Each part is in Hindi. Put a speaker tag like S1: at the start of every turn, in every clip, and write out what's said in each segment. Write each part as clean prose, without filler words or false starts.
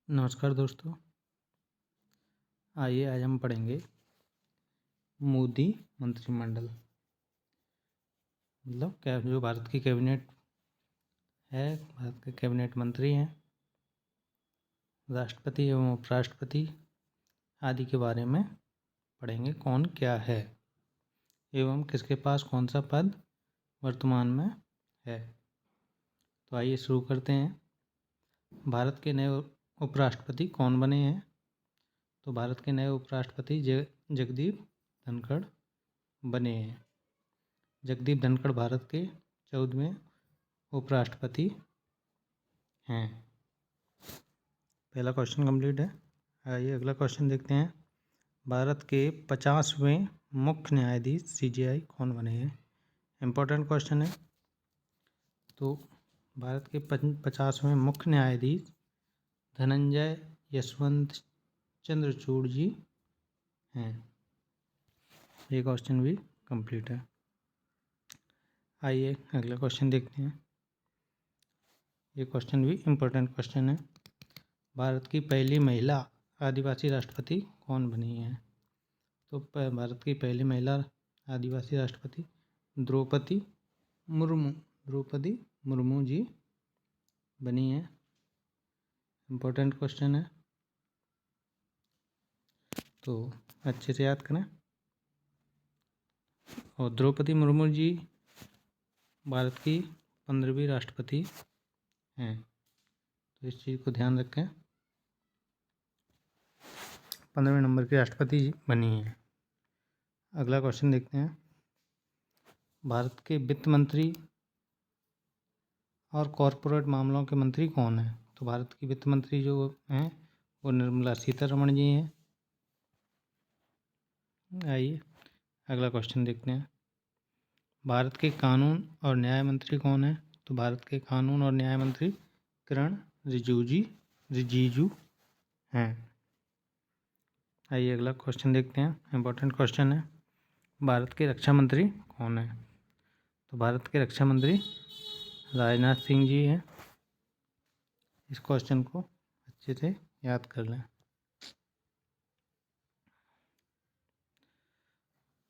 S1: नमस्कार दोस्तों, आइए आज हम पढ़ेंगे मोदी मंत्रिमंडल। मतलब क्या, जो भारत की कैबिनेट है, भारत के कैबिनेट मंत्री हैं, राष्ट्रपति एवं उपराष्ट्रपति आदि के बारे में पढ़ेंगे। कौन क्या है एवं किसके पास कौन सा पद वर्तमान में है। तो आइए शुरू करते हैं। भारत के नए उपराष्ट्रपति कौन बने हैं? तो भारत के नए उपराष्ट्रपति जगदीप धनखड़ बने हैं। जगदीप धनखड़ भारत के 14वें उपराष्ट्रपति हैं। पहला क्वेश्चन कंप्लीट है। आइए अगला क्वेश्चन देखते हैं। भारत के 50वें मुख्य न्यायाधीश CJI कौन बने हैं? इम्पोर्टेंट क्वेश्चन है। तो भारत के 50वें मुख्य न्यायाधीश धनंजय यशवंत चंद्रचूड़ जी हैं। ये क्वेश्चन भी कंप्लीट है। आइए अगला क्वेश्चन देखते हैं। ये क्वेश्चन भी इम्पोर्टेंट क्वेश्चन है। भारत की पहली महिला आदिवासी राष्ट्रपति कौन बनी है? तो भारत की पहली महिला आदिवासी राष्ट्रपति द्रौपदी मुर्मू जी बनी है। इम्पोर्टेंट क्वेश्चन है, तो अच्छे से याद करें। और द्रौपदी मुर्मू जी भारत की 15वीं राष्ट्रपति हैं, तो इस चीज़ को ध्यान रखें। 15वें नंबर की राष्ट्रपति बनी है। अगला क्वेश्चन देखते हैं। भारत के वित्त मंत्री और कॉरपोरेट मामलों के मंत्री कौन हैं? तो भारत की वित्त मंत्री जो हैं वो निर्मला सीतारमण जी हैं। आइए अगला क्वेश्चन देखते हैं। भारत के कानून और न्याय मंत्री कौन है? तो भारत के कानून और न्याय मंत्री किरण रिजिजू हैं। आइए अगला क्वेश्चन देखते हैं। इम्पोर्टेंट क्वेश्चन है। भारत के रक्षा मंत्री कौन है? तो भारत के रक्षा मंत्री राजनाथ सिंह जी हैं। इस क्वेश्चन को अच्छे से याद कर लें।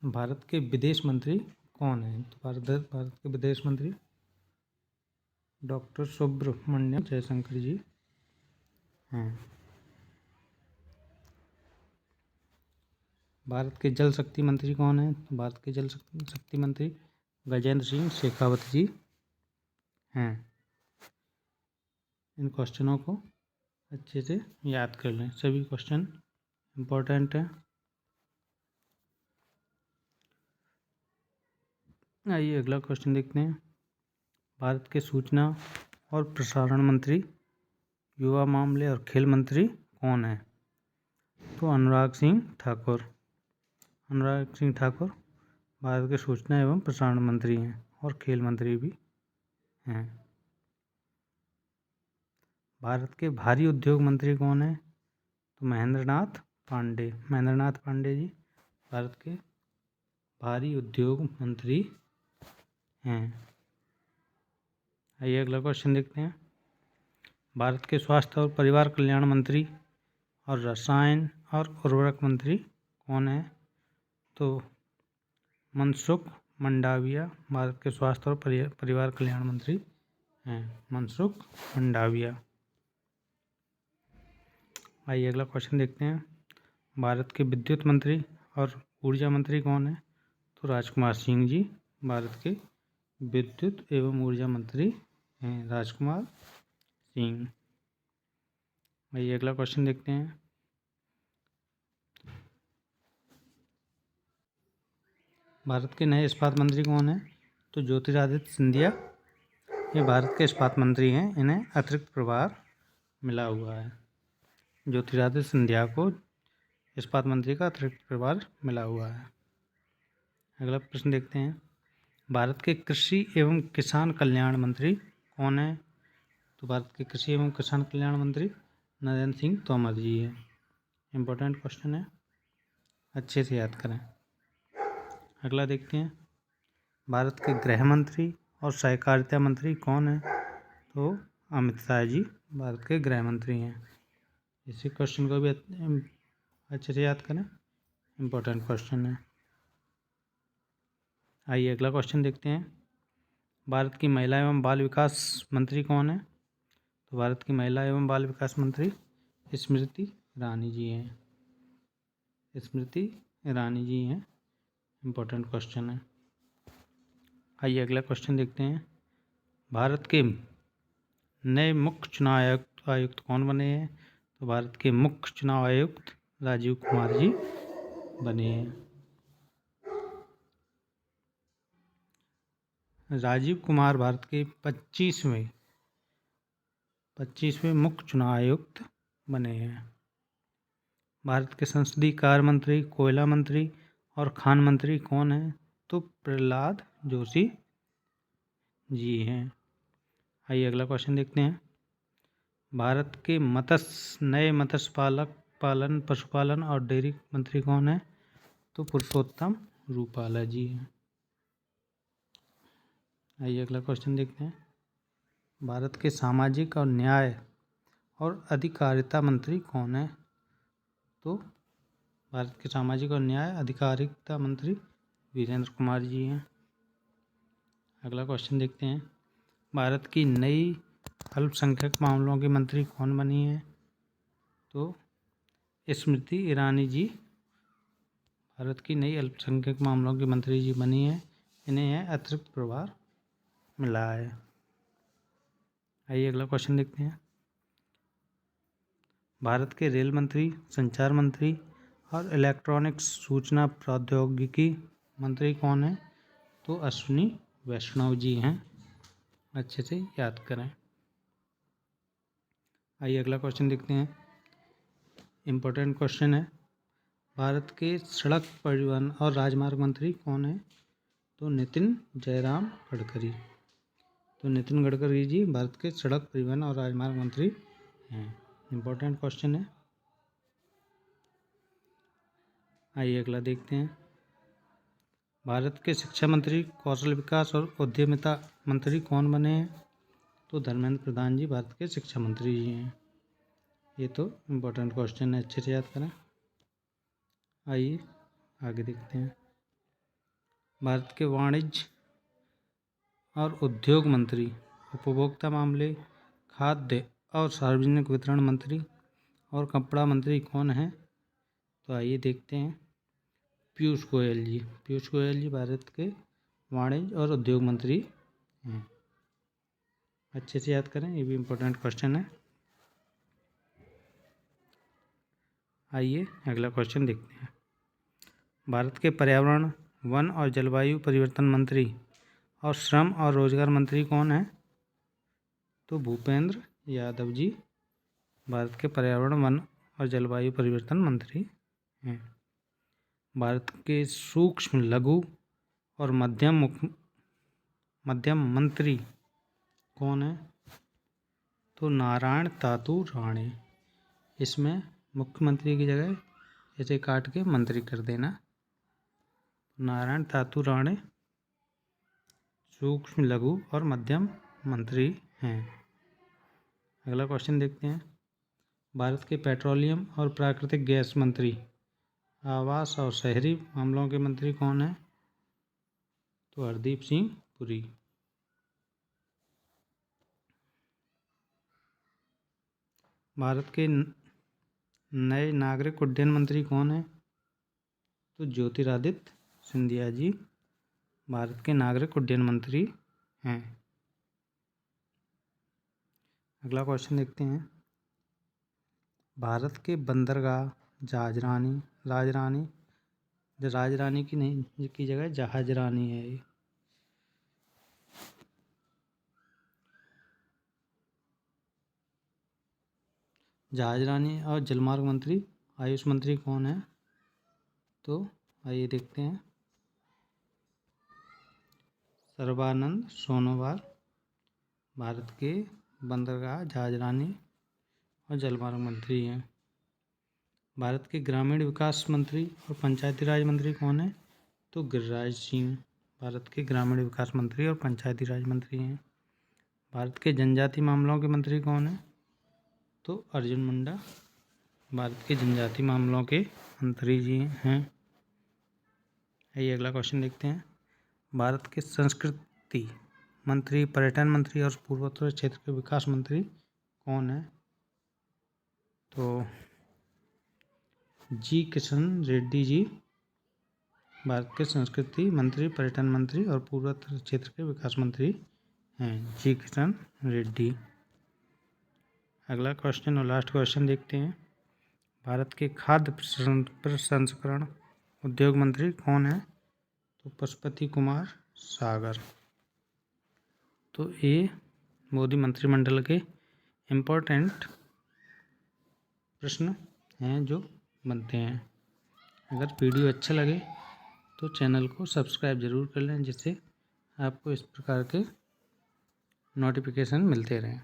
S1: भारत के विदेश मंत्री कौन हैं? तो भारत के विदेश मंत्री डॉक्टर सुब्रमण्यम जयशंकर जी हैं। भारत के जल शक्ति मंत्री कौन हैं? तो भारत के जल शक्ति मंत्री गजेंद्र सिंह शेखावत जी हैं। इन क्वेश्चनों को अच्छे से याद कर लें। सभी क्वेश्चन इम्पोर्टेंट हैं। आइए अगला क्वेश्चन देखते हैं। भारत के सूचना और प्रसारण मंत्री, युवा मामले और खेल मंत्री कौन है? तो अनुराग सिंह ठाकुर भारत के सूचना एवं प्रसारण मंत्री हैं और खेल मंत्री भी हैं। भारत के भारी उद्योग मंत्री कौन है? तो महेंद्र नाथ पांडे जी भारत के भारी उद्योग मंत्री हैं। आइए अगला क्वेश्चन देखते हैं। भारत के स्वास्थ्य और परिवार कल्याण मंत्री और रसायन और उर्वरक मंत्री कौन है? तो मनसुख मंडाविया भारत के स्वास्थ्य और परिवार कल्याण मंत्री हैं। मनसुख मंडाविया। आइए अगला क्वेश्चन देखते हैं। भारत के विद्युत मंत्री और ऊर्जा मंत्री कौन है? तो राजकुमार सिंह जी भारत के विद्युत एवं ऊर्जा मंत्री हैं। राजकुमार सिंह। आइए अगला क्वेश्चन देखते हैं। भारत के नए इस्पात मंत्री कौन है? तो ज्योतिरादित्य सिंधिया ये भारत के इस्पात मंत्री हैं। इन्हें अतिरिक्त प्रभार मिला हुआ है। ज्योतिरादित्य सिंधिया को इस्पात मंत्री का अतिरिक्त प्रभार मिला हुआ है। अगला प्रश्न देखते हैं। भारत के कृषि एवं किसान कल्याण मंत्री कौन है? तो भारत के कृषि एवं किसान कल्याण मंत्री नरेंद्र सिंह तोमर जी हैं। इम्पोर्टेंट क्वेश्चन है, अच्छे से याद करें। अगला देखते हैं। भारत के गृह मंत्री और सहकारिता मंत्री कौन है? तो अमित शाह जी भारत के गृह मंत्री हैं। इसी क्वेश्चन को भी अच्छे से याद करें, इम्पोर्टेंट क्वेश्चन है। आइए अगला क्वेश्चन देखते हैं। भारत की महिला एवं बाल विकास मंत्री कौन है? तो भारत की महिला एवं बाल विकास मंत्री स्मृति ईरानी जी हैं। स्मृति ईरानी जी हैं। इम्पोर्टेंट क्वेश्चन है। आइए अगला क्वेश्चन देखते हैं। भारत के नए मुख्य चुनाव आयुक्त कौन बने हैं? तो भारत के मुख्य चुनाव आयुक्त राजीव कुमार जी बने हैं। राजीव कुमार भारत के 25वें मुख्य चुनाव आयुक्त बने हैं। भारत के संसदीय कार्य मंत्री, कोयला मंत्री और खान मंत्री कौन हैं? तो प्रहलाद जोशी जी हैं। आइए अगला क्वेश्चन देखते हैं। भारत के नए मत्स्य पालन, पशुपालन और डेयरी मंत्री कौन है? तो पुरुषोत्तम रूपाला जी हैं। आइए अगला क्वेश्चन देखते हैं। भारत के सामाजिक और न्याय और अधिकारिता मंत्री कौन है? तो भारत के सामाजिक और न्याय अधिकारिता मंत्री वीरेंद्र कुमार जी हैं। अगला क्वेश्चन देखते हैं। भारत की नई अल्पसंख्यक मामलों की मंत्री कौन बनी है? तो स्मृति ईरानी जी भारत की नई अल्पसंख्यक मामलों की मंत्री जी बनी है। इन्हें यह अतिरिक्त प्रभार मिला है। आइए अगला क्वेश्चन देखते हैं। भारत के रेल मंत्री, संचार मंत्री और इलेक्ट्रॉनिक्स सूचना प्रौद्योगिकी मंत्री कौन है? तो अश्विनी वैष्णव जी हैं। अच्छे से याद करें। आइए अगला क्वेश्चन देखते हैं। इम्पोर्टेंट क्वेश्चन है। भारत के सड़क परिवहन और राजमार्ग मंत्री कौन है? तो नितिन जयराम गडकरी। तो नितिन गडकरी जी भारत के सड़क परिवहन और राजमार्ग मंत्री हैं। इम्पोर्टेंट क्वेश्चन है। आइए अगला देखते हैं। भारत के शिक्षा मंत्री, कौशल विकास और उद्यमिता मंत्री कौन बने हैं? तो धर्मेंद्र प्रधान जी भारत के शिक्षा मंत्री जी हैं। ये तो इम्पोर्टेंट क्वेश्चन है, अच्छे से याद करें। आइए आगे देखते हैं। भारत के वाणिज्य और उद्योग मंत्री, उपभोक्ता मामले, खाद्य और सार्वजनिक वितरण मंत्री और कपड़ा मंत्री कौन हैं? तो आइए देखते हैं। पीयूष गोयल जी। पीयूष गोयल जी भारत के वाणिज्य और उद्योग मंत्री हैं। अच्छे से याद करें, ये भी इम्पोर्टेंट क्वेश्चन है। आइए अगला क्वेश्चन देखते हैं। भारत के पर्यावरण, वन और जलवायु परिवर्तन मंत्री और श्रम और रोजगार मंत्री कौन है? तो भूपेंद्र यादव जी भारत के पर्यावरण, वन और जलवायु परिवर्तन मंत्री हैं। भारत के सूक्ष्म, लघु और मध्यम मंत्री कौन है? तो नारायण तातू राणे। इसमें मुख्यमंत्री की जगह इसे काट के मंत्री कर देना। नारायण तातू राणे सूक्ष्म, लघु और मध्यम मंत्री हैं। अगला क्वेश्चन देखते हैं। भारत के पेट्रोलियम और प्राकृतिक गैस मंत्री, आवास और शहरी मामलों के मंत्री कौन हैं? तो हरदीप सिंह पुरी। भारत के नए नागरिक उड्डयन मंत्री कौन हैं? तो ज्योतिरादित्य सिंधिया जी भारत के नागरिक उड्डयन मंत्री हैं। अगला क्वेश्चन देखते हैं। भारत के बंदरगाह, राजरानी की नहीं की जगह जहाजरानी है ये। जहाजरानी और जलमार्ग मंत्री, आयुष मंत्री कौन है? तो आइए देखते हैं। सर्बानंद सोनोवाल भारत के बंदरगाह, जहाजरानी और जलमार्ग मंत्री हैं। भारत के ग्रामीण विकास मंत्री और पंचायती राज मंत्री कौन है? तो गिरिराज सिंह भारत के ग्रामीण विकास मंत्री और पंचायती राज मंत्री हैं। भारत के जनजाति मामलों के मंत्री कौन है? तो अर्जुन मुंडा भारत के जनजाति मामलों के मंत्री जी हैं। आइए अगला क्वेश्चन देखते हैं। भारत के संस्कृति मंत्री, पर्यटन मंत्री और पूर्वोत्तर क्षेत्र के विकास मंत्री कौन है? तो जी किशन रेड्डी जी भारत के संस्कृति मंत्री, पर्यटन मंत्री और पूर्वोत्तर क्षेत्र के विकास मंत्री हैं, जी किशन रेड्डी। अगला क्वेश्चन और लास्ट क्वेश्चन देखते हैं। भारत के खाद्य प्रसंस्करण उद्योग मंत्री कौन है? तो पशुपति कुमार सागर। तो ये मोदी मंत्रिमंडल के इम्पोर्टेंट प्रश्न हैं जो बनते हैं। अगर वीडियो अच्छा लगे तो चैनल को सब्सक्राइब ज़रूर कर लें, जिससे आपको इस प्रकार के नोटिफिकेशन मिलते रहें।